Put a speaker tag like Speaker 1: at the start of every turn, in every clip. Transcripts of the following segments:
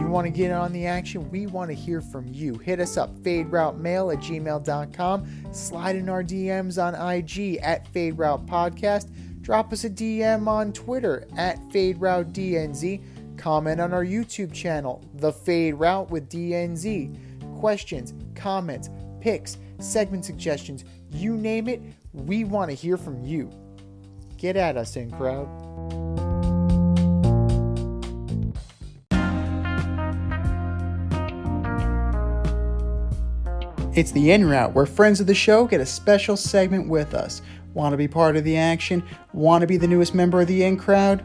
Speaker 1: You want to get on the action? We want to hear from you. Hit us up, faderoutemail@gmail.com. Slide in our DMs on IG @FadeRoutePodcast. Drop us a DM on Twitter @FadeRouteDNZ. Comment on our YouTube channel, The Fade Route with DNZ. Questions, comments, picks, segment suggestions, you name it, we want to hear from you. Get at us, in crowd. It's the In Route, where friends of the show get a special segment with us. Want to be part of the action? Want to be the newest member of the In Crowd?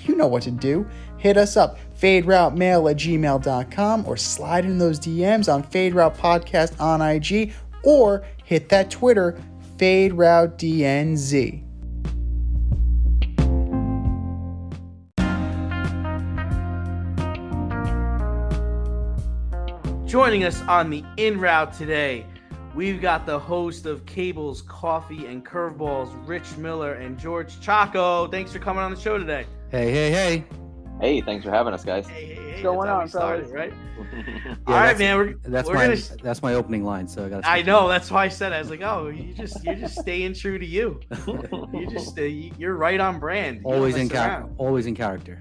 Speaker 1: You know what to do. Hit us up, faderoutemail@gmail.com, or slide in those DMs on Fade Route Podcast on IG, or hit that Twitter, FadeRouteDNZ.
Speaker 2: Joining us on the In Route today, we've got the host of Cables, Coffee, and Curveballs, Rich Miller and George Chacko. Thanks for coming on the show today.
Speaker 3: Hey.
Speaker 4: Hey, thanks for having us, guys.
Speaker 2: Hey.
Speaker 4: What's going on,
Speaker 2: started, right?
Speaker 3: Yeah,
Speaker 2: all right, man.
Speaker 3: That's my opening line. So
Speaker 2: I know. That's why I said it. I was like, oh, you're just staying true to you. You're right on brand.
Speaker 3: Always in character.
Speaker 2: Always in character.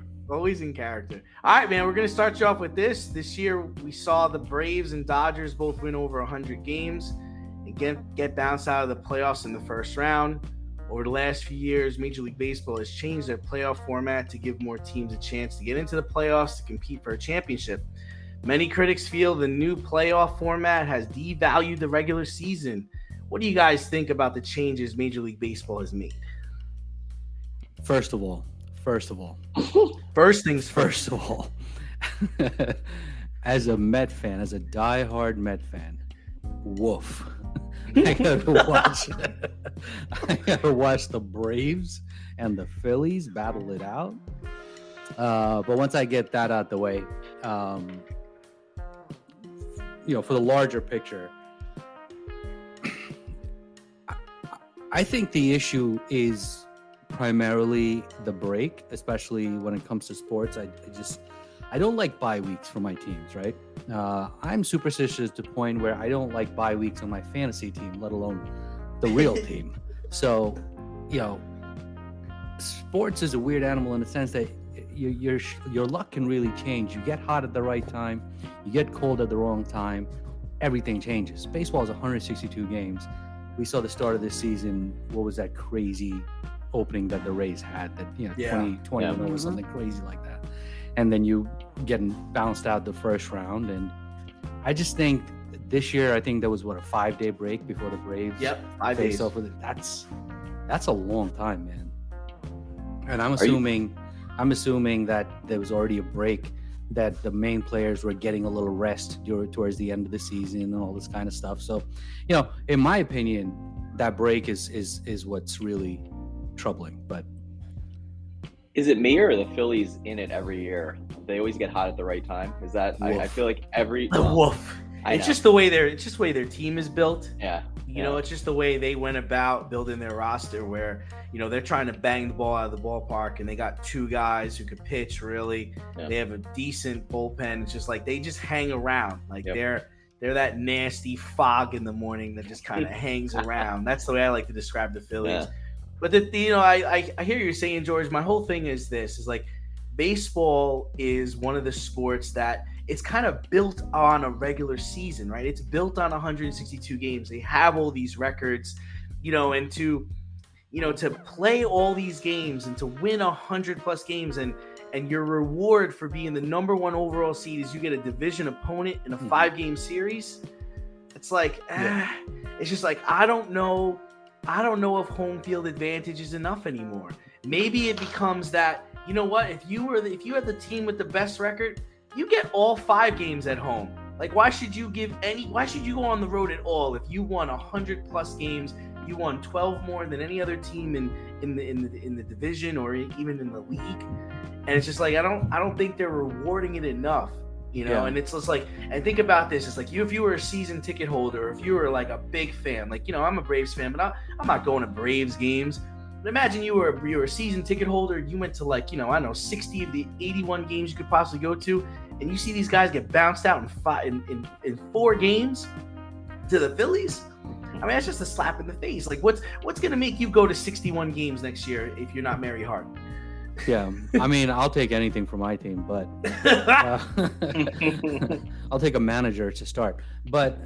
Speaker 2: All right, man. We're gonna start you off with this. This year, we saw the Braves and Dodgers both win over 100 games and get bounced out of the playoffs in the first round. Over the last few years, Major League Baseball has changed their playoff format to give more teams a chance to get into the playoffs to compete for a championship. Many critics feel the new playoff format has devalued the regular season. What do you guys think about the changes Major League Baseball has made?
Speaker 3: First of all,
Speaker 2: first things first.
Speaker 3: As a Met fan, as a diehard Met fan, woof. I gotta watch the Braves and the Phillies battle it out. But once I get that out the way, for the larger picture, I think the issue is primarily the break, especially when it comes to sports. I don't like bye weeks for my teams, right? I'm superstitious to the point where I don't like bye weeks on my fantasy team, let alone the real team. So, sports is a weird animal in the sense that your luck can really change. You get hot at the right time, you get cold at the wrong time, everything changes. Baseball is 162 games. We saw the start of this season. What was that crazy opening that the Rays had? That 2020 or something crazy like that. And then you getting bounced out the first round. And I just think this year, I think there was a 5-day break before the Braves.
Speaker 2: Yep, 5 days.
Speaker 3: That's a long time, man. And I'm assuming that there was already a break, that the main players were getting a little rest towards the end of the season and all this kind of stuff. So, in my opinion, that break is what's really troubling. But
Speaker 4: is it me or the Phillies in it every year? They always get hot at the right time. Is that I feel like
Speaker 2: woof. It's just the way their team is built.
Speaker 4: Yeah.
Speaker 2: It's just the way they went about building their roster where, they're trying to bang the ball out of the ballpark and they got two guys who could pitch really. Yeah. They have a decent bullpen. It's just like they just hang around. Like they're that nasty fog in the morning that just kind of hangs around. That's the way I like to describe the Phillies. Yeah. But I hear you saying, George, my whole thing is this, is like baseball is one of the sports that it's kind of built on a regular season, right? It's built on 162 games. They have all these records, and to play all these games and to win 100+ games and your reward for being the number one overall seed is you get a division opponent in a 5-game series. It's like, it's just like, I don't know if home field advantage is enough anymore. Maybe it becomes that, if you had the team with the best record, you get all 5 games at home. Like, why should you go on the road at all if you won 100+ games, you won 12 more than any other team in the division or even in the league? And it's just like, I don't think they're rewarding it enough. And it's just like, and think about this. It's like if you were a season ticket holder, if you were like a big fan, like, I'm a Braves fan, but I'm not going to Braves games. But imagine you were a season ticket holder. You went to 60 of the 81 games you could possibly go to, and you see these guys get bounced out in 4 games to the Phillies. I mean, that's just a slap in the face. Like, what's going to make you go to 61 games next year if you're not Mary Hart?
Speaker 3: Yeah, I mean, I'll take anything for my team, but I'll take a manager to start. But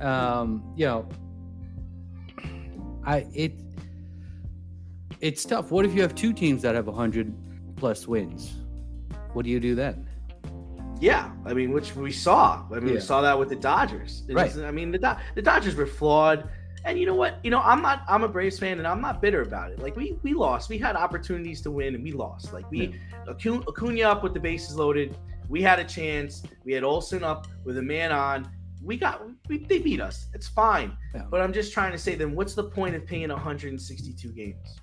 Speaker 3: it's tough. What if you have 2 teams that have 100+ wins? What do you do then?
Speaker 2: Yeah, I mean, which we saw. We saw that with the Dodgers.
Speaker 3: Right.
Speaker 2: I mean, the Dodgers were flawed. And you know what? I'm a Braves fan, and I'm not bitter about it. Like, we lost. We had opportunities to win, and we lost. Like, Acuna up with the bases loaded. We had a chance. We had Olsen up with a man on. They beat us. It's fine. Yeah. But I'm just trying to say, then what's the point of paying 162 games?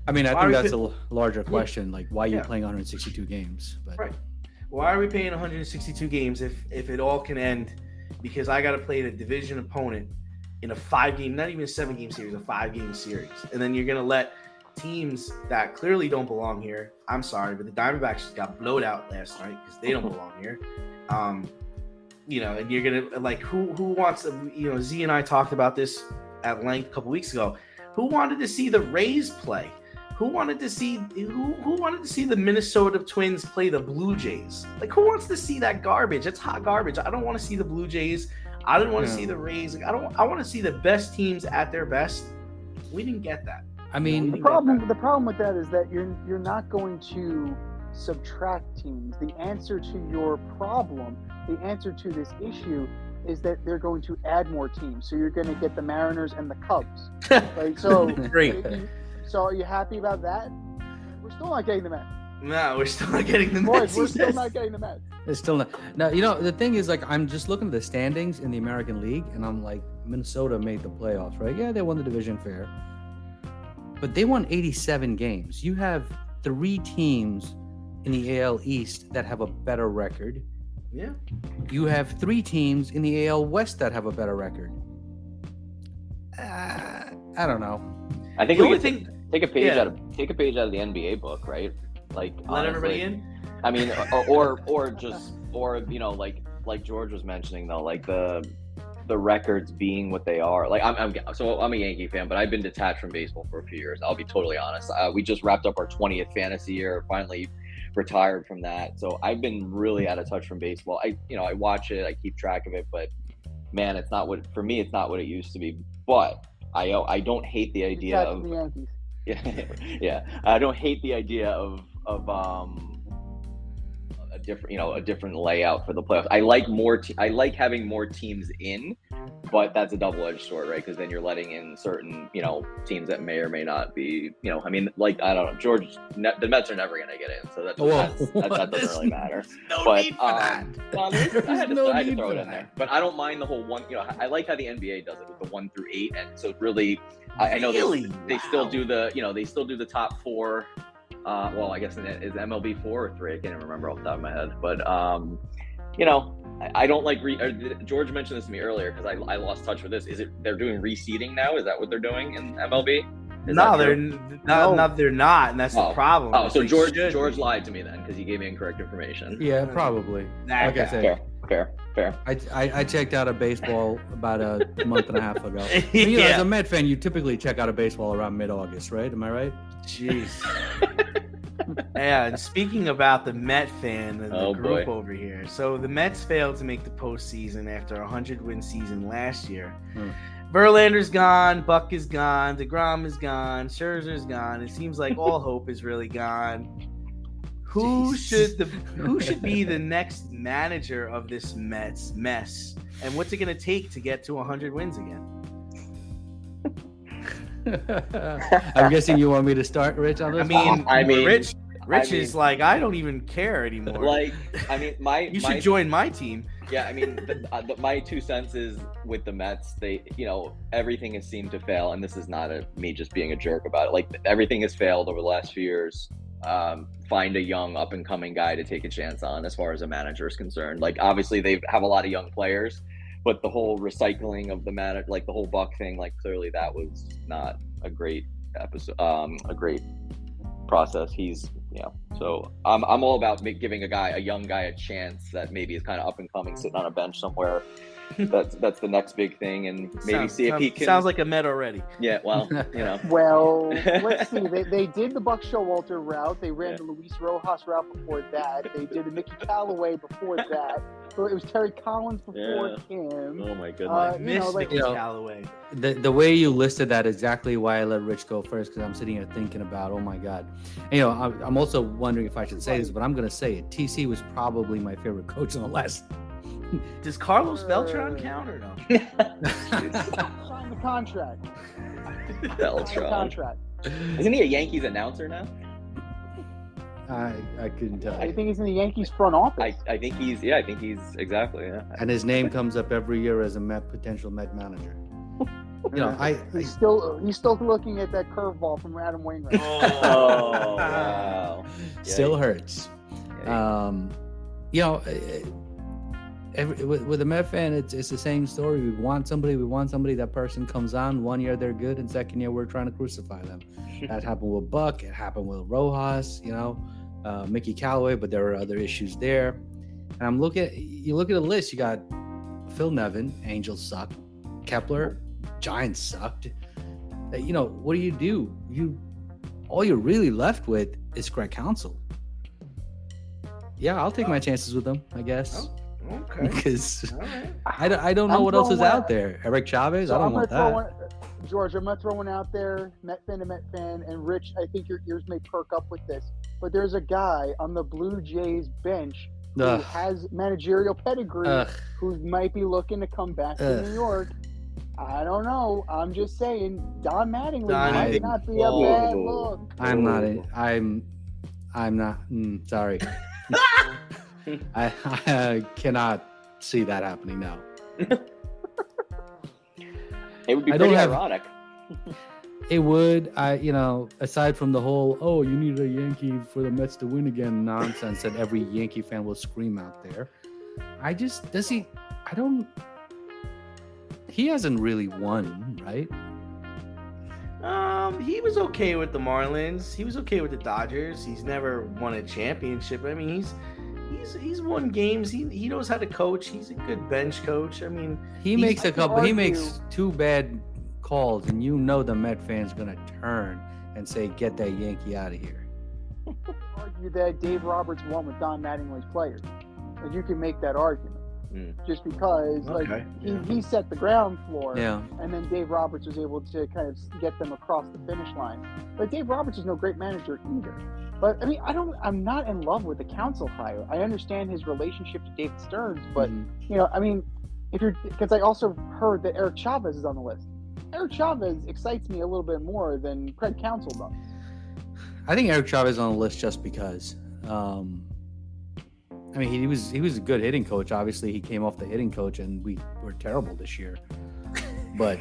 Speaker 3: I mean, I think that's a larger question. Like, why are you playing 162 games? But...
Speaker 2: Right. Why are we paying 162 games if it all can end because I got to play a division opponent in a 5-game, not even a 7-game series, a 5-game series. And then you're going to let teams that clearly don't belong here. I'm sorry, but the Diamondbacks just got blowed out last night because they don't belong here. And you're going to, like, who wants to, Z and I talked about this at length a couple weeks ago. Who wanted to see the Rays play? Who wanted to see the Minnesota Twins play the Blue Jays? Like, who wants to see that garbage? It's hot garbage. I don't want to see the Blue Jays. I didn't want to see the Rays. Like, I want to see the best teams at their best. We didn't get that.
Speaker 3: I mean,
Speaker 1: the problem with that is that you're not going to subtract teams. The answer to your problem, the answer to this issue, is that they're going to add more teams. So you're going to get the Mariners and the Cubs. Right? So
Speaker 2: great.
Speaker 1: So are you happy about that? We're still not getting the Mets.
Speaker 2: No, we're still not getting the
Speaker 1: Mets. We're still not getting the Mets.
Speaker 3: It's still not. Now, the thing is, like, I'm just looking at the standings in the American League, and I'm like, Minnesota made the playoffs, right? Yeah, they won the division fair. But they won 87 games. You have 3 teams in the AL East that have a better record.
Speaker 2: Yeah.
Speaker 3: You have 3 teams in the AL West that have a better record. I don't know.
Speaker 4: I think take a page out of the NBA book, right? Like,
Speaker 2: let everybody in.
Speaker 4: I mean, or like George was mentioning though, like the records being what they are. Like, I'm a Yankee fan, but I've been detached from baseball for a few years. I'll be totally honest. We just wrapped up our 20th fantasy year. Finally retired from that, so I've been really out of touch from baseball. I watch it, I keep track of it, but man, it's not what it used to be. But I don't hate the idea of
Speaker 1: the Yankees.
Speaker 4: Yeah. I don't hate the idea of a different layout for the playoffs. I like having more teams in, but that's a double-edged sword, right? Because then you're letting in certain, teams that may or may not be, I mean, like, I don't know, George, the Mets are never going to get in, so that doesn't really matter.
Speaker 2: Need for that.
Speaker 4: I had to throw it in there. But I don't mind the whole one, I like how the NBA does it with the 1 through 8, and so really, I know they still do the top 4. Well, I guess is MLB 4 or 3? I can't even remember off the top of my head. But I don't like. George mentioned this to me earlier because I lost touch with this. Is it they're doing reseeding now? Is that what they're doing in MLB?
Speaker 2: They're not, and that's the problem.
Speaker 4: Oh, so George lied to me then because he gave me incorrect information.
Speaker 3: Yeah, probably.
Speaker 2: Like
Speaker 3: I said,
Speaker 4: fair.
Speaker 3: I checked out of baseball about a month and a half ago. As a Met fan, you typically check out of baseball around mid-August, right? Am I right?
Speaker 2: Jeez. Yeah, and speaking about the Met fan, the group over here. So the Mets failed to make the postseason after a 100-win season last year. Verlander's gone, Buck is gone, DeGrom is gone, Scherzer's gone. It seems like all hope is really gone. Who should be the next manager of this Mets mess? And what's it going to take to get to 100 wins again?
Speaker 3: I'm guessing you want me to start, Rich, on this?
Speaker 2: I mean, Rich is like, I don't even care anymore.
Speaker 4: Like, I mean,
Speaker 2: you should join my team.
Speaker 4: Yeah, I mean, my 2 cents is with the Mets, they, everything has seemed to fail, and this is not me just being a jerk about it. Like, everything has failed over the last few years. Find a young up-and-coming guy to take a chance on as far as a manager is concerned. Like, obviously, they have a lot of young players, but the whole recycling of the manager, like the whole Buck thing, like, clearly that was not a great episode, a great process. He's Yeah, so I'm all about giving a young guy a chance that maybe is kind of up and coming, sitting on a bench somewhere. That's the next big thing, and maybe see if he can.
Speaker 2: Sounds like a Met already.
Speaker 4: Yeah, well, you know.
Speaker 1: Well, let's see. They did the Buck Showalter route. They ran the Luis Rojas route before that. They did the Mickey Callaway before that. So it was Terry Collins before him.
Speaker 4: Oh my goodness,
Speaker 2: Mickey Callaway.
Speaker 3: The way you listed that is exactly why I let Rich go first, because I'm sitting here thinking about, oh my God. And, I'm also wondering if I should say this, but I'm going to say it. TC was probably my favorite coach in the last.
Speaker 2: Does Carlos Beltran count or no?
Speaker 1: Sign the contract.
Speaker 4: Beltran. Isn't he a Yankees announcer now?
Speaker 3: I couldn't tell.
Speaker 1: I think he's in the Yankees front office.
Speaker 4: I think he's exactly. Yeah.
Speaker 3: And his name comes up every year as a potential Met manager. He's
Speaker 1: still looking at that curveball from Adam Wainwright.
Speaker 4: Oh wow!
Speaker 3: Still hurts. With a Met fan, it's the same story. We want somebody. That person comes on. 1 year they're good, and second year we're trying to crucify them. That happened with Buck. It happened with Rojas. Mickey Callaway, but there were other issues there. And you look at the list. You got Phil Nevin. Angels sucked. Kepler. Giants sucked. What do? All you're really left with is Greg Counsell. Yeah, I'll take my chances with them, I guess.
Speaker 2: Okay.
Speaker 3: Because
Speaker 2: right.
Speaker 3: I don't know what else is out there. Eric Chavez,
Speaker 1: so
Speaker 3: I don't want that.
Speaker 1: George, I'm going to throw one out there, Met fan to Met fan, and Rich, I think your ears may perk up with this, but there's a guy on the Blue Jays bench who has managerial pedigree who might be looking to come back to New York. I don't know. I'm just saying, Don Mattingly might not be a bad look.
Speaker 3: I'm not. Sorry. I cannot see that happening now.
Speaker 4: It would be pretty ironic.
Speaker 3: It would. Aside from the whole, you need a Yankee for the Mets to win again nonsense that every Yankee fan will scream out there. He hasn't really won, right?
Speaker 2: He was okay with the Marlins. He was okay with the Dodgers. He's never won a championship. I mean, he's won games. He knows how to coach. He's a good bench coach. I mean,
Speaker 3: he makes two bad calls, and the Met fan's gonna turn and say, "Get that Yankee out of here."
Speaker 1: Argue that Dave Roberts won with Don Mattingly's players. Like, you can make that argument. Just because he set the ground floor, and then Dave Roberts was able to kind of get them across the finish line. But Dave Roberts is no great manager either. But I mean, I'm not in love with the Counsell hire. I understand his relationship to David Stearns, but because I also heard that Eric Chavez is on the list. Eric Chavez excites me a little bit more than Craig Counsell does.
Speaker 3: I think Eric Chavez is on the list just because. He was a good hitting coach. Obviously, he came off the hitting coach, and we were terrible this year. But,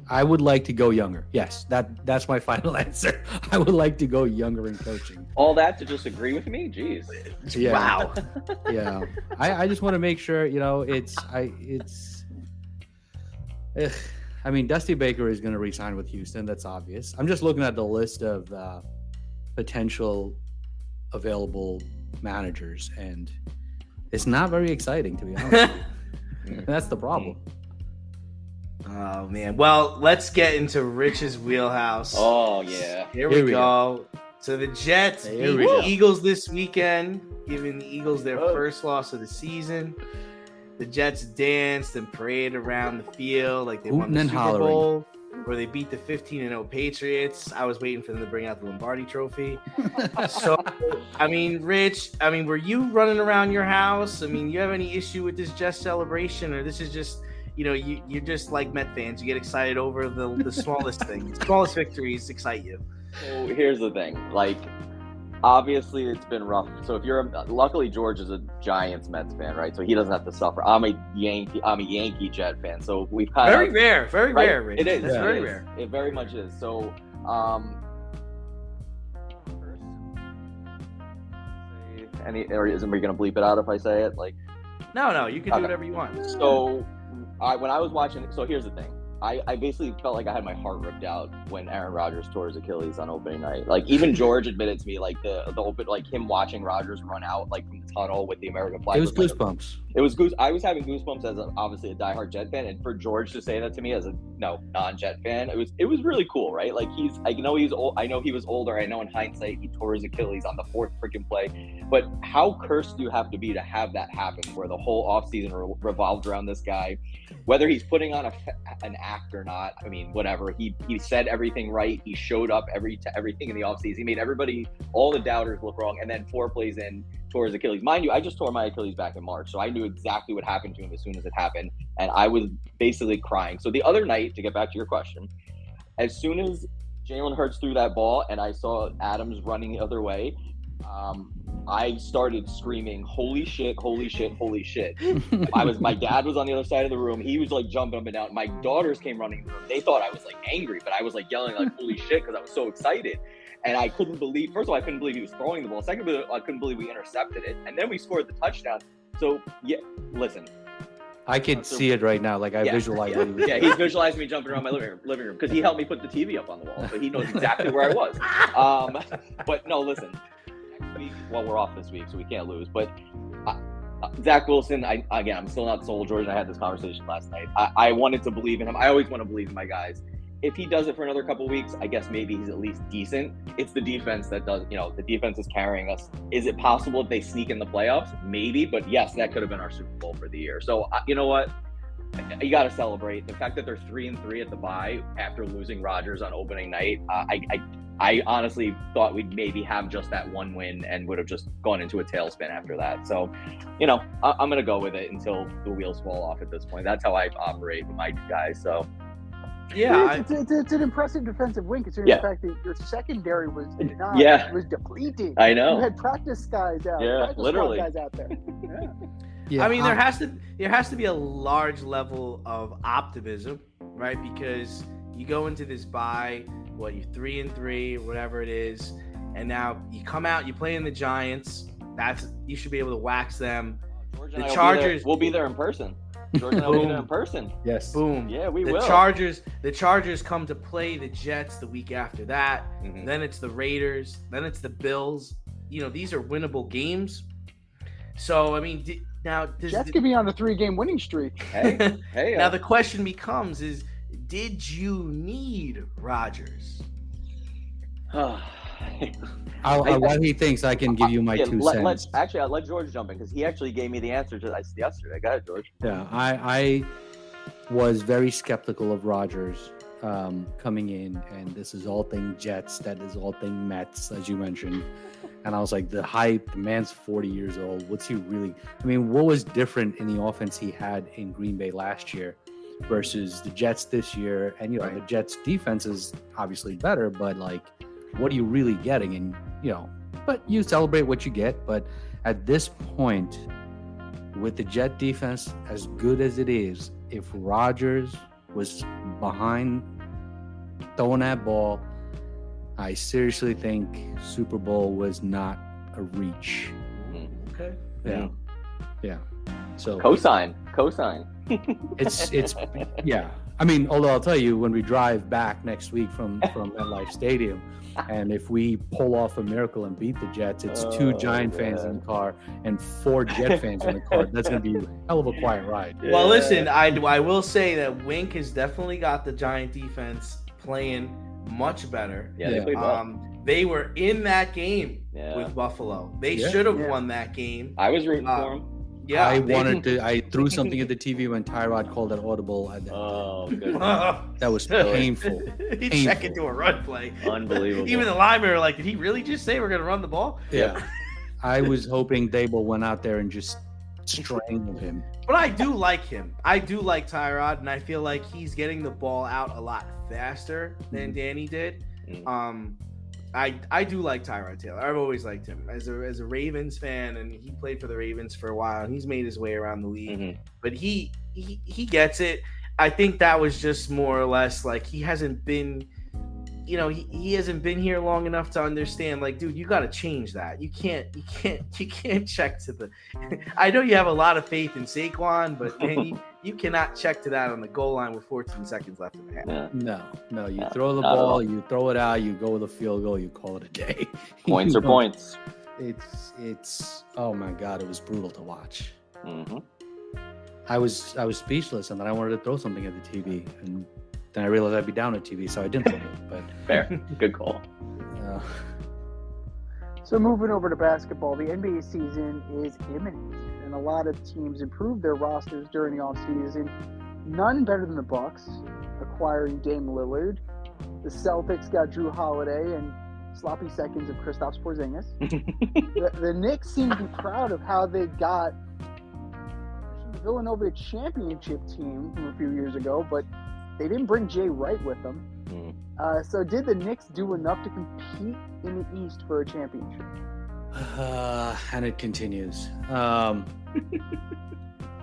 Speaker 3: I would like to go younger. Yes, that's my final answer. I would like to go younger in coaching.
Speaker 4: All that to just agree with me? Jeez.
Speaker 3: Yeah.
Speaker 2: Wow.
Speaker 3: Yeah. I just want to make sure, Dusty Baker is going to re-sign with Houston. That's obvious. I'm just looking at the list of potential available managers, and it's not very exciting, to be honest. That's the problem.
Speaker 2: Oh man. Well, let's get into Rich's wheelhouse.
Speaker 4: Oh yeah.
Speaker 2: Here we go. So the Jets beat the Eagles this weekend, giving the Eagles their first loss of the season. The Jets danced and paraded around the field like they won the Super Bowl, where they beat the 15-0 Patriots. I was waiting for them to bring out the Lombardi Trophy. So, Rich, were you running around your house? You have any issue with this Jets celebration, or this is just, you're just like Met fans. You get excited over the smallest things. The smallest victories excite you.
Speaker 4: So here's the thing. Obviously, it's been rough. So luckily George is a Giants Mets fan, right? So he doesn't have to suffer. I'm a Yankee Jet fan. So we've kind
Speaker 2: very rare, Rich.
Speaker 4: It is.
Speaker 2: It's very
Speaker 4: rare. It very much is. So, are we going to bleep it out if I say it?
Speaker 2: No, you can do whatever you want.
Speaker 4: So, when I was watching, so here's the thing. I basically felt like I had my heart ripped out when Aaron Rodgers tore his Achilles on opening night. Like even George admitted to me, like the open, like him watching Rodgers run out like from the tunnel with the American flag.
Speaker 3: It was goosebumps.
Speaker 4: It was I was having goosebumps as obviously a diehard Jet fan, and for George to say that to me as a non-Jet fan, it was really cool, right? Like I know he's old. I know he was older. I know in hindsight he tore his Achilles on the 4th freaking play. But how cursed do you have to be to have that happen, where the whole offseason revolved around this guy, whether he's putting on an act or not? I mean, whatever. He said everything right. He showed up everything in the offseason. He made everybody, all the doubters, look wrong. And then 4 plays in, tore his Achilles. Mind you, I just tore my Achilles back in March, so I knew exactly what happened to him as soon as it happened, and I was basically crying. So the other night, to get back to your question, as soon as Jalen Hurts threw that ball and I saw Adams running the other way, I started screaming, "Holy shit, holy shit, holy shit." My dad was on the other side of the room. He was like jumping up and down. My daughters came running in the room. They thought I was like angry, but I was like yelling like "holy shit" because I was so excited. And I couldn't believe, first of all, I couldn't believe he was throwing the ball. Second of all, I couldn't believe we intercepted it. And then we scored the touchdown. So, yeah, listen.
Speaker 3: I could see it right now. Like, I visualize it.
Speaker 4: Yeah, he's visualized me jumping around my living room because he helped me put the TV up on the wall. So he knows exactly where I was. But no, listen. Next week, well, we're off this week, so we can't lose. But Zach Wilson, I'm still not sold. George and I had this conversation last night. I wanted to believe in him. I always want to believe in my guys. If he does it for another couple of weeks, I guess maybe he's at least decent. It's the defense that does, the defense is carrying us. Is it possible if they sneak in the playoffs? Maybe, but yes, that could have been our Super Bowl for the year. So, you know what? You got to celebrate. The fact that they're 3-3 at the bye after losing Rodgers on opening night, I honestly thought we'd maybe have just that one win and would have just gone into a tailspin after that. So, I'm going to go with it until the wheels fall off at this point. That's how I operate with my guys, so...
Speaker 5: Yeah, it's an impressive defensive win considering the fact that your secondary was was depleted.
Speaker 4: I know.
Speaker 5: You had practice guys out.
Speaker 4: Literally.
Speaker 5: Guys out there.
Speaker 2: I mean, there has to be a large level of optimism, right? Because you go into this bye, you're 3-3, whatever it is, and now you come out, you play in the Giants. You should be able to wax them.
Speaker 4: The Chargers will be there in person. George and I will be there in person.
Speaker 3: Yes.
Speaker 2: Boom.
Speaker 4: Yeah, we will.
Speaker 2: The Chargers come to play the Jets the week after that. Mm-hmm. Then it's the Raiders. Then it's the Bills. These are winnable games. So, I mean,
Speaker 5: Jets could be on a 3-game winning streak.
Speaker 4: Hey.
Speaker 2: Now the question becomes: did you need Rodgers?
Speaker 3: While he thinks, I can give you my 2 cents.
Speaker 4: I'll let George jump in because he actually gave me the answer to this yesterday. Go ahead, George.
Speaker 3: Yeah, I was very skeptical of Rodgers coming in, and this is all thing Jets, that is all thing Mets, as you mentioned. And I was like, the hype, the man's 40 years old. What's he really? I mean, what was different in the offense he had in Green Bay last year versus the Jets this year? And, the Jets defense is obviously better, but like, what are you really getting? And, but you celebrate what you get. But at this point, with the Jet defense as good as it is, if Rodgers was behind throwing that ball, I seriously think Super Bowl was not a reach.
Speaker 2: Okay.
Speaker 3: Yeah. So
Speaker 4: cosign.
Speaker 3: It's yeah. I mean, although I'll tell you, when we drive back next week from MetLife Stadium, and if we pull off a miracle and beat the Jets, it's 2 Giant fans in the car and 4 Jet fans in the car. That's going to be a hell of a quiet ride.
Speaker 2: Yeah. Well, listen, I will say that Wink has definitely got the Giant defense playing much better.
Speaker 4: Yeah, they played well.
Speaker 2: They were in that game with Buffalo. They should have won that game.
Speaker 4: I was rooting for them.
Speaker 2: Yeah,
Speaker 3: I threw something at the TV when Tyrod called it audible.
Speaker 4: Oh, good.
Speaker 3: That was painful.
Speaker 2: He checked into a run play.
Speaker 4: Unbelievable.
Speaker 2: Even the linemen were like, did he really just say we're going to run the ball?
Speaker 3: Yeah. I was hoping Dable went out there and just strangled him.
Speaker 2: But I do like him. I do like Tyrod, and I feel like he's getting the ball out a lot faster than Danny did. I do like Tyrod Taylor. I've always liked him as a Ravens fan, and he played for the Ravens for a while, and he's made his way around the league. Mm-hmm. But he gets it. I think that was just more or less like he hasn't been he hasn't been here long enough to understand, like, dude, you got to change that. You can't check to the I know you have a lot of faith in Saquon, but man, you cannot check to that on the goal line with 14 seconds left in the half.
Speaker 3: No, you throw the ball, you throw it out, you go with a field goal, you call it a day.
Speaker 4: Points are points.
Speaker 3: It's oh my God, it was brutal to watch.
Speaker 4: Mm-hmm.
Speaker 3: I was speechless, and then I wanted to throw something at the TV, and then I realized I'd be down at TV, so I didn't throw it. But
Speaker 4: fair, good call.
Speaker 5: So moving over to basketball, the NBA season is imminent, and a lot of teams improved their rosters during the offseason. None better than the Bucks, acquiring Dame Lillard. The Celtics got Drew Holiday and sloppy seconds of Kristaps Porzingis. the Knicks seem to be proud of how they got the Villanova championship team from a few years ago, but they didn't bring Jay Wright with them. So did the Knicks do enough to compete in the East for a championship?
Speaker 3: And it continues. I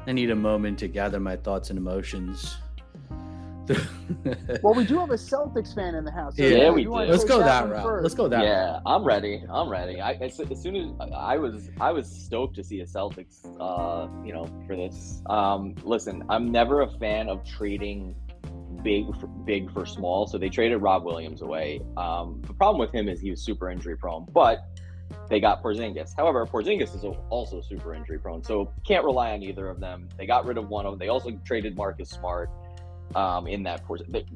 Speaker 3: need a moment to gather my thoughts and emotions.
Speaker 5: Well, we do have a Celtics fan in the house. So
Speaker 4: yeah, we do.
Speaker 3: Let's go that route.
Speaker 5: First.
Speaker 3: Let's go that route.
Speaker 4: Yeah, I'm ready. As soon as I was stoked to see a Celtics, for this. Listen, I'm never a fan of trading big for small. So they traded Rob Williams away. The problem with him is he was super injury prone, but they got Porzingis. However, Porzingis is also super injury prone, so can't rely on either of them. They got rid of one of them. They also traded Marcus Smart. In that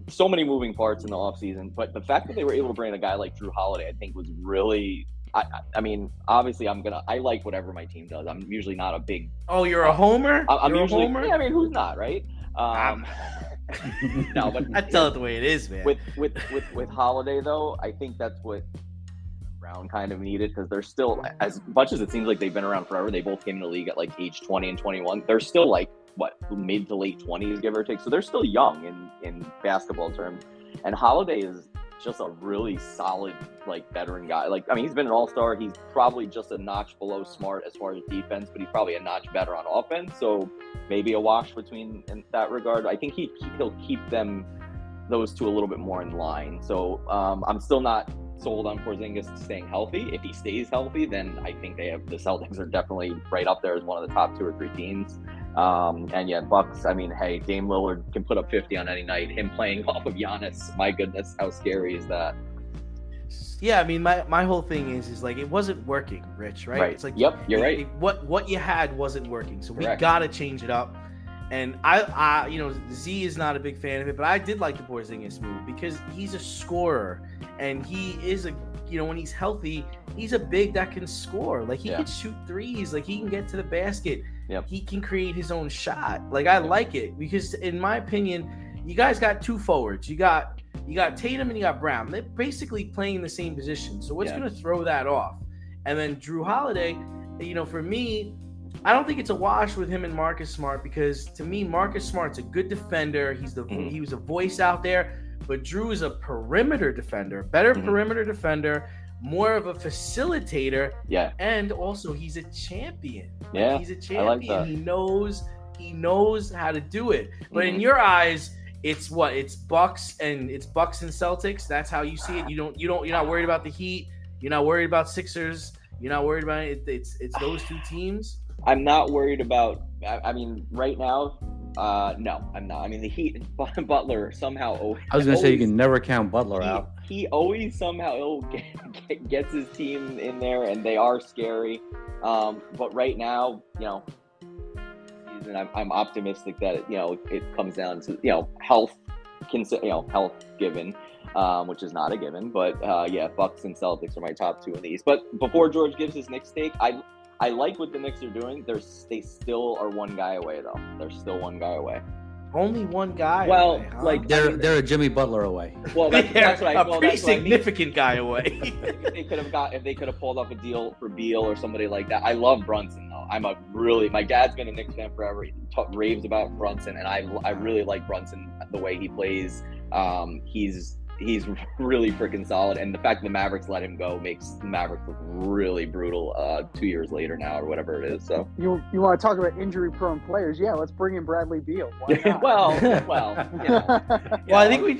Speaker 4: so many moving parts in the offseason, but the fact that they were able to bring a guy like Drew Holiday, I think was really, I mean, obviously I like whatever my team does. I'm usually not a big.
Speaker 2: Oh, you're a homer?
Speaker 4: I'm usually
Speaker 2: a homer?
Speaker 4: Yeah, I mean, who's not, right? No, but
Speaker 2: I tell it the way it is, man.
Speaker 4: With Holiday though, I think that's what Brown kind of needed, because they're still, as much as it seems like they've been around forever, they both came in the league at like age 20 and 21. They're still like mid to late 20s, give or take. So they're still young in basketball terms. And Holiday is just a really solid, like, veteran guy. Like, I mean, he's been an all-star. He's probably just a notch below Smart as far as defense, but he's probably a notch better on offense. So maybe a wash between in that regard. I think he'll keep those two a little bit more in line. So I'm still not sold on Porzingis staying healthy. If he stays healthy, then I think the Celtics are definitely right up there as one of the top 2 or 3 teams. And yeah, Bucks, I mean, hey, Dame Lillard can put up 50 on any night. Him playing off of Giannis, my goodness, how scary is that?
Speaker 2: Yeah, I mean, my whole thing is like, it wasn't working, Rich, right? It's like,
Speaker 4: yep, you're right.
Speaker 2: What you had wasn't working, so
Speaker 4: Correct.
Speaker 2: We gotta change it up. And I Z is not a big fan of it, but I did like the Porzingis move because he's a scorer, and he is when he's healthy, he's a big that can score. Like, he can shoot threes, like, he can get to the basket.
Speaker 4: Yep.
Speaker 2: He can create his own shot. Like, I like it because, in my opinion, you guys got 2 forwards. You got Tatum and you got Brown. They're basically playing the same position. So what's going to throw that off? And then Drew Holiday, for me, I don't think it's a wash with him and Marcus Smart, because to me, Marcus Smart's a good defender. He was a voice out there, but Drew is a perimeter defender, better perimeter defender, more of a facilitator. Yeah. And also he's a champion.
Speaker 4: Yeah.
Speaker 2: He's a champion.
Speaker 4: I like that.
Speaker 2: He knows how to do it. But in your eyes, it's Bucks and Celtics. That's how you see it. You're not worried about the Heat. You're not worried about Sixers. You're not worried about it. It's those 2 teams.
Speaker 4: I'm not worried about. I mean, right now, no, I'm not. I mean, the Heat and Butler somehow.
Speaker 3: I was gonna say you can never count Butler out.
Speaker 4: He always somehow gets his team in there, and they are scary. But right now, season, I'm optimistic that it comes down to health, health given. Which is not a given, but Bucks and Celtics are my top 2 in the East. But before George gives his Knicks take, I like what the Knicks are doing. They still are 1 guy away, though. They're still 1 guy away.
Speaker 2: Only 1 guy.
Speaker 4: Well,
Speaker 2: away, huh?
Speaker 4: like
Speaker 3: they're a Jimmy Butler away.
Speaker 4: Well, that's what I.
Speaker 2: A pretty significant guy away.
Speaker 4: If they could have pulled off a deal for Beal or somebody like that. I love Brunson though. My dad's been a Knicks fan forever. He raves about Brunson, and I really like Brunson the way he plays. he's really freaking solid, and the fact that the Mavericks let him go makes the Mavericks look really brutal 2 years later now, or whatever it is. So
Speaker 5: you want to talk about injury-prone players? Yeah, let's bring in Bradley Beal. Why not?
Speaker 4: well,
Speaker 2: I think we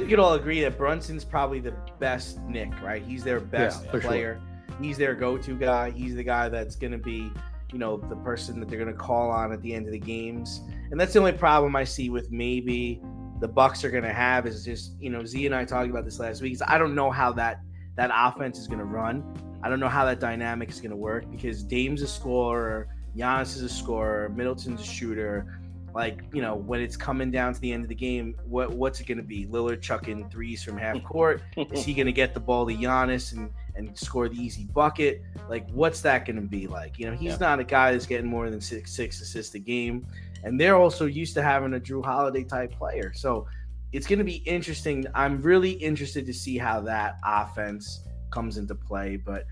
Speaker 2: could all agree that Brunson's probably the best Knick, right? He's their best player. Sure. He's their go-to guy. He's the guy that's going to be, the person that they're going to call on at the end of the games. And that's the only problem I see with maybe the Bucks are going to have is just, Z and I talked about this last week. Is I don't know how that offense is going to run. I don't know how that dynamic is going to work because Dame's a scorer, Giannis is a scorer, Middleton's a shooter. Like, when it's coming down to the end of the game, what's it going to be? Lillard chucking threes from half court? Is he going to get the ball to Giannis and score the easy bucket? Like, what's that going to be like? He's not a guy that's getting more than six assists a game. And they're also used to having a Drew Holiday type player. So it's going to be interesting. I'm really interested to see how that offense comes into play. But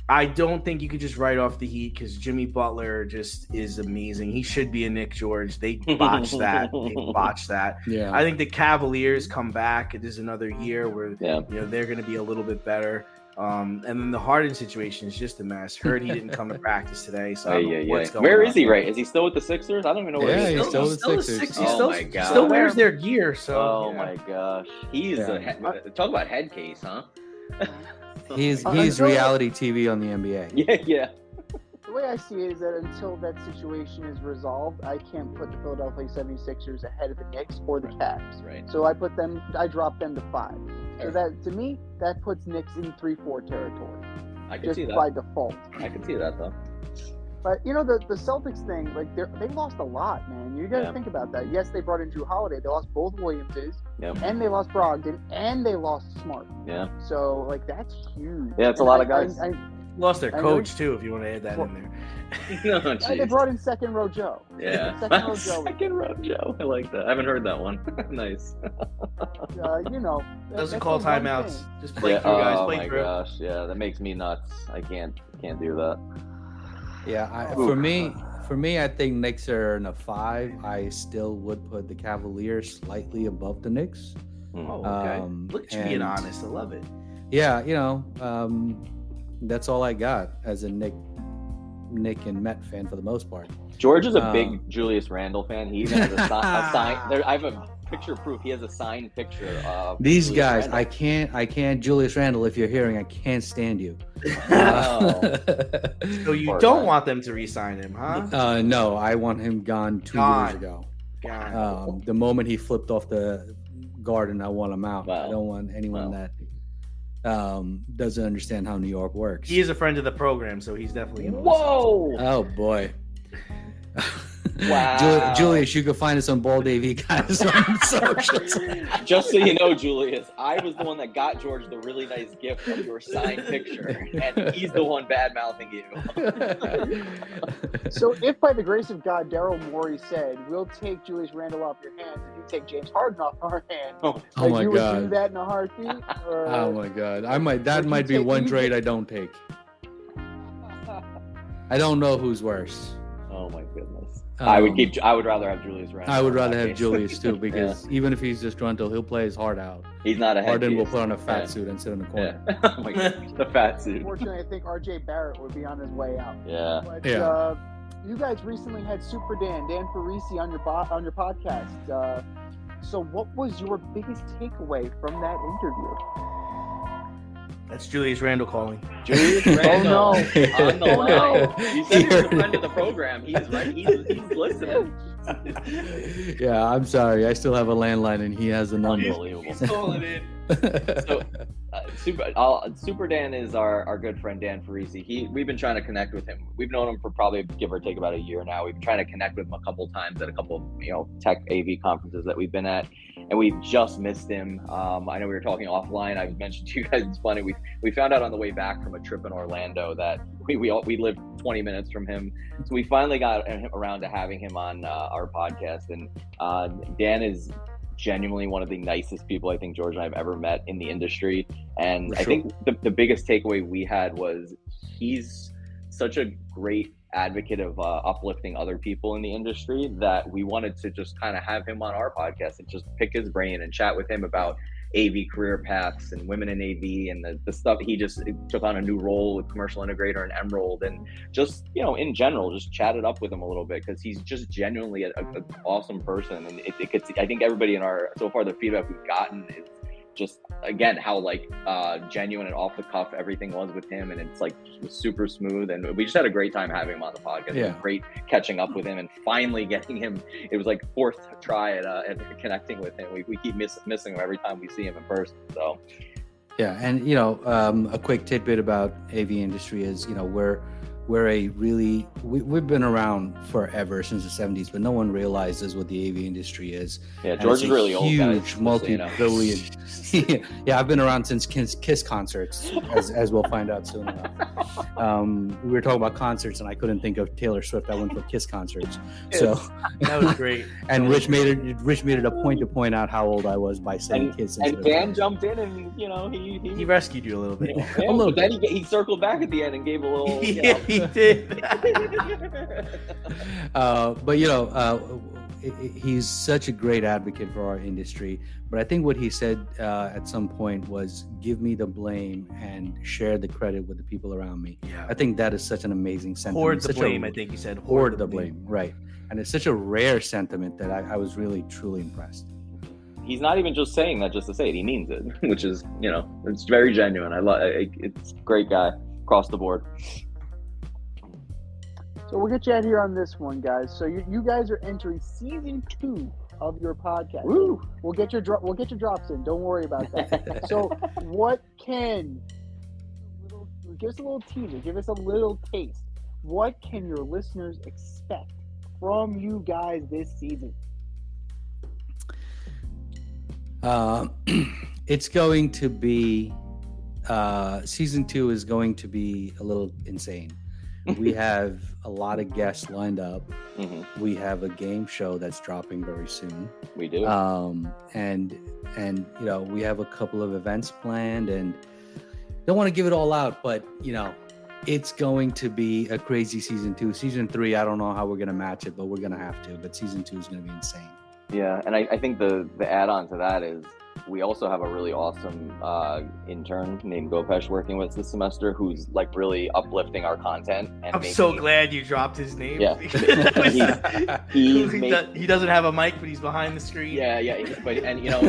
Speaker 2: I don't think you could just write off the Heat because Jimmy Butler just is amazing. He should be a Nick George. They botched that. Yeah. I think the Cavaliers come back. It is another year where they're going to be a little bit better. And then the Harden situation is just a mess. Heard he didn't come to practice today, so I don't know what's going on.
Speaker 4: Where is he, right? Is he still with the Sixers? I don't even know where he is.
Speaker 3: He's still with the Sixers.
Speaker 2: My God. Still wears their gear. So.
Speaker 4: My gosh. He's talk about head case, huh?
Speaker 3: He's reality TV on the NBA.
Speaker 4: Yeah.
Speaker 5: The way I see it is that until that situation is resolved, I can't put the Philadelphia 76ers ahead of the Knicks or the Cavs.
Speaker 4: Right.
Speaker 5: So I drop them to 5. So that, to me, that puts Knicks in 3-4 territory.
Speaker 4: I can see that.
Speaker 5: By default.
Speaker 4: I can see that, though.
Speaker 5: But, the Celtics thing, like, they lost a lot, man. You got to think about that. Yes, they brought in Drew Holiday. They lost both Williamses, and they lost Brogdon, and they lost Smart.
Speaker 4: Yeah.
Speaker 5: So, like, that's huge.
Speaker 4: Yeah, it's a lot of guys.
Speaker 2: Lost their coach, too, if you want to add that in there.
Speaker 5: They brought in second row Joe.
Speaker 4: Yeah. Second row Joe. I like that. I haven't heard that one. Nice.
Speaker 2: Doesn't call timeouts. Just play through, guys. Play through.
Speaker 4: Oh, my gosh. Yeah, that makes me nuts. I can't do that.
Speaker 3: Yeah, for me, I think Knicks are in a 5. I still would put the Cavaliers slightly above the Knicks.
Speaker 2: Oh, okay. Look at you being honest. I love it.
Speaker 3: Yeah, that's all I got as a Nick and Met fan for the most part.
Speaker 4: George is a big Julius Randle fan. He even has a sign. I have a picture proof. He has a signed picture of
Speaker 3: these
Speaker 4: Julius
Speaker 3: guys.
Speaker 4: Randle.
Speaker 3: I can't. Julius Randle, if you're hearing, I can't stand you.
Speaker 2: So you don't want them to re-sign him, huh?
Speaker 3: No, I want him gone 2 years ago. The moment he flipped off the garden, I want him out. Wow. I don't want anyone that doesn't understand how New York works.
Speaker 2: He is a friend of the program, so he's definitely gonna
Speaker 4: Whoa!
Speaker 3: Oh boy.
Speaker 4: Wow.
Speaker 3: Julius, you can find us on Bald AV guys on socials.
Speaker 4: Just so you know, Julius, I was the one that got George the really nice gift of your signed picture, and he's the one bad-mouthing you.
Speaker 5: So if by the grace of God, Daryl Morey said, we'll take Julius Randle off your hands if you take James Harden off our hands,
Speaker 3: my
Speaker 5: you
Speaker 3: God.
Speaker 5: would do that in a heartbeat? Or,
Speaker 3: oh my God. That might be one trade I don't take. I don't know who's worse.
Speaker 4: Oh my goodness. I would rather have Julius Randle.
Speaker 3: I would rather have Julius too, because even if he's disgruntled, he'll play his heart out.
Speaker 4: He's not a head
Speaker 3: Harden will
Speaker 4: case.
Speaker 3: put on a fat suit and sit in the corner.
Speaker 4: Yeah. Oh my God, the fat suit.
Speaker 5: Unfortunately, I think RJ Barrett would be on his way out.
Speaker 4: Yeah.
Speaker 5: But,
Speaker 3: yeah.
Speaker 5: You guys recently had Super Dan Parisi on your podcast. So what was your biggest takeaway from that interview?
Speaker 2: That's Julius Randle calling.
Speaker 4: Julius Randle
Speaker 5: on
Speaker 4: the line. You said he was a friend of the program. He's right. He's listening.
Speaker 3: Yeah, I'm sorry. I still have a landline, and he has a number.
Speaker 4: Unbelievable.
Speaker 2: He's calling in.
Speaker 4: So, Super Dan is our good friend Dan Parisi. We've been trying to connect with him. We've known him for probably give or take about a year now. We've been trying to connect with him a couple of times at a couple of tech AV conferences that we've been at, and we just missed him. I know we were talking offline. I mentioned to you guys, it's funny. We found out on the way back from a trip in Orlando that we lived 20 minutes from him, so we finally got around to having him on our podcast. And Dan is genuinely one of the nicest people I think George and I have ever met in the industry. And I think the biggest takeaway we had was he's such a great advocate of uplifting other people in the industry that we wanted to just kind of have him on our podcast and just pick his brain and chat with him about AV career paths and women in AV and the stuff. He just took on a new role with commercial integrator and Emerald, and just, you know, in general, just chatted up with him a little bit, because he's just genuinely an awesome person. And I think everybody so far, the feedback we've gotten is just, again, how like genuine and off the cuff everything was with him, and it's like super smooth, and we just had a great time having him on the podcast. It was great catching up with him and finally getting him. It was like fourth try at connecting with him. We keep missing him every time we see him in person. So
Speaker 3: yeah, and you know, a quick tidbit about AV industry is, you know, we've been around forever, since the 70s, but no one realizes what the AV industry is.
Speaker 4: Yeah, George is really old, guys.
Speaker 3: Huge, multi-billion. Yeah, I've been around since Kiss concerts, as we'll find out soon enough. We were talking about concerts, and I couldn't think of Taylor Swift. I went for Kiss concerts. So
Speaker 2: that was great.
Speaker 3: And Rich made it a point to point out how old I was by saying Kiss.
Speaker 4: And Dan jumped in, and you know, he
Speaker 2: rescued you a little bit.
Speaker 4: Yeah, a little bit. Then he circled back at the end and gave a little. You know,
Speaker 2: he did.
Speaker 3: But you know, he's such a great advocate for our industry. But I think what he said at some point was, give me the blame and share the credit with the people around me.
Speaker 2: Yeah.
Speaker 3: I think that is such an amazing sentiment.
Speaker 2: Hoard the blame, I think he said.
Speaker 3: Hoard the blame, right. And it's such a rare sentiment that I was really, truly impressed.
Speaker 4: He's not even just saying that just to say it. He means it, which is, you know, it's very genuine. I love it. It's a great guy across the board.
Speaker 5: So we'll get you out here on this one, guys. So you guys are entering season 2 of your podcast.
Speaker 4: Woo!
Speaker 5: We'll get your drops in. Don't worry about that. So what can give us a little teaser? Give us a little taste. What can your listeners expect from you guys this season?
Speaker 3: It's going to be season 2 is going to be a little insane. We have a lot of guests lined up.
Speaker 4: Mm-hmm.
Speaker 3: We have a game show that's dropping very soon.
Speaker 4: We do.
Speaker 3: And you know, we have a couple of events planned, and don't want to give it all out, but you know, it's going to be a crazy season 2. Season 3, I don't know how we're going to match it, but we're going to have to. But season 2 is going to be insane.
Speaker 4: Yeah, and I think the add-on to that is we also have a really awesome intern named Gopesh working with us this semester, who's like really uplifting our content. And
Speaker 2: I'm so glad you dropped his name.
Speaker 4: Yeah,
Speaker 2: he doesn't have a mic, but he's behind the screen.
Speaker 4: Yeah. But you know,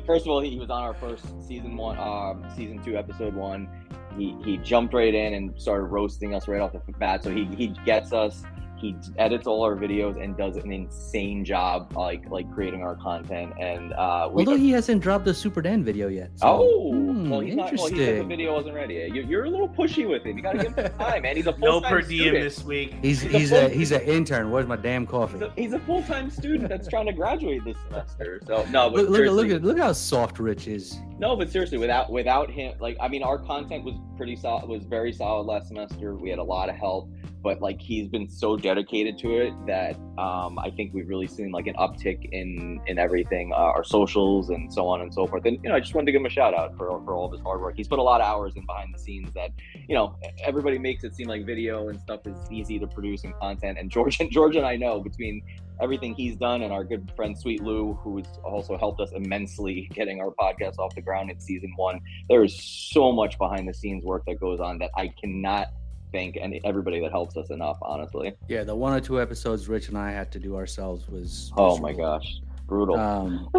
Speaker 4: first of all, he was on our first season 2, episode 1. He jumped right in and started roasting us right off the bat. So he gets us. He edits all our videos and does an insane job, like creating our content. And
Speaker 3: although he hasn't dropped the Super Dan video yet.
Speaker 4: So. Well, he's not. Well,
Speaker 3: interesting.
Speaker 4: he said the video wasn't ready. You're a little pushy with him. You gotta give him time, man. He's a full-time
Speaker 2: no per diem
Speaker 4: student.
Speaker 2: this week.
Speaker 3: He's an intern. Where's my damn coffee?
Speaker 4: He's a full-time student that's trying to graduate this semester. So no, but
Speaker 3: look how soft Rich is.
Speaker 4: No, but seriously, without him, like, I mean, our content was pretty solid. Was very solid last semester. We had a lot of help. But like, he's been so dedicated to it that I think we've really seen like an uptick in everything, our socials and so on and so forth. And you know, I just wanted to give him a shout out for all of his hard work. He's put a lot of hours in behind the scenes that, you know, everybody makes it seem like video and stuff is easy to produce and content. And George and I know, between everything he's done and our good friend Sweet Lou, who has also helped us immensely getting our podcast off the ground in season 1, there is so much behind the scenes work that goes on that I cannot thank everybody that helps us enough, honestly.
Speaker 3: Yeah, the 1 or 2 episodes Rich and I had to do ourselves was
Speaker 4: oh my gosh, brutal.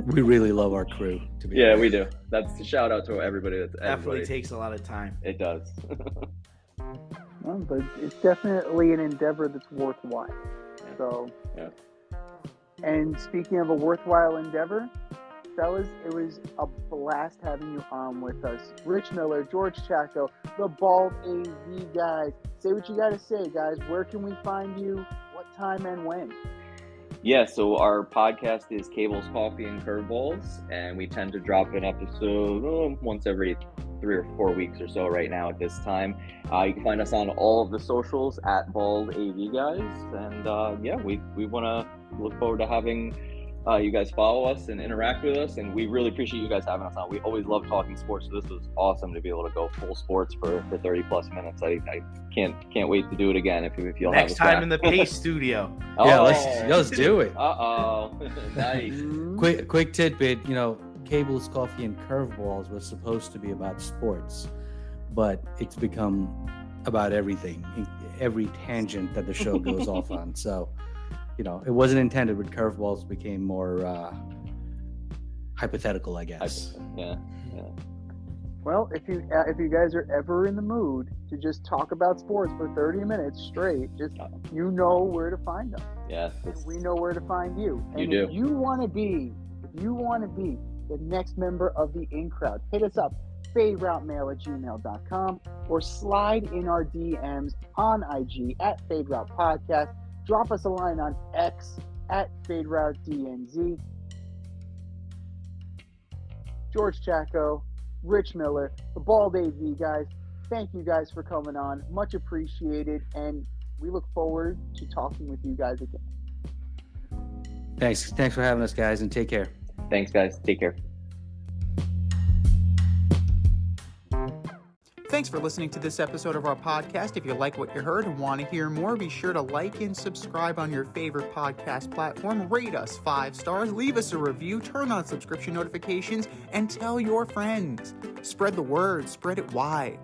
Speaker 3: We really love our crew, to be
Speaker 4: honest. We do. That's a shout out to everybody.
Speaker 2: Definitely takes a lot of time.
Speaker 4: It does.
Speaker 5: Well, but it's definitely an endeavor that's worthwhile.
Speaker 4: Yeah.
Speaker 5: So
Speaker 4: yeah.
Speaker 5: And speaking of a worthwhile endeavor, fellas, it was a blast having you on with us. Rich Miller, George Chacko, the Bald AV guys. Say what you got to say, guys. Where can we find you? What time and when?
Speaker 4: Yeah, so our podcast is Cables, Coffee, and Curveballs, and we tend to drop an episode once every 3 or 4 weeks or so right now at this time. You can find us on all of the socials at Bald AV guys, and yeah, we want to look forward to having you guys follow us and interact with us, and we really appreciate you guys having us on. We always love talking sports, so this was awesome to be able to go full sports for 30 plus minutes. I can't wait to do it again if you'll have us
Speaker 2: next time
Speaker 4: back.
Speaker 2: in the Pace studio.
Speaker 3: Yeah, let's do it.
Speaker 4: Nice.
Speaker 3: Quick tidbit, you know, Cable's Coffee and Curveballs was supposed to be about sports, but it's become about everything, every tangent that the show goes off on. So, it wasn't intended, but Curveballs became more hypothetical, I guess.
Speaker 4: Yeah.
Speaker 5: Well, if you guys are ever in the mood to just talk about sports for 30 minutes straight, just you know where to find us.
Speaker 4: Yeah.
Speaker 5: We know where to find you. And
Speaker 4: You do.
Speaker 5: If you want to be the next member of the in crowd, hit us up, faderoutemail@gmail.com, or slide in our DMs on IG at Faderoute Podcast. Drop us a line on X at FadeRouteDNZ. George Chacko, Rich Miller, the Bald AV guys, thank you guys for coming on. Much appreciated, and we look forward to talking with you guys again.
Speaker 3: Thanks for having us, guys, and take care.
Speaker 4: Thanks, guys. Take care.
Speaker 1: Thanks for listening to this episode of our podcast. If you like what you heard and want to hear more, be sure to like and subscribe on your favorite podcast platform. Rate us 5 stars, leave us a review, turn on subscription notifications, and tell your friends. Spread the word, spread it wide.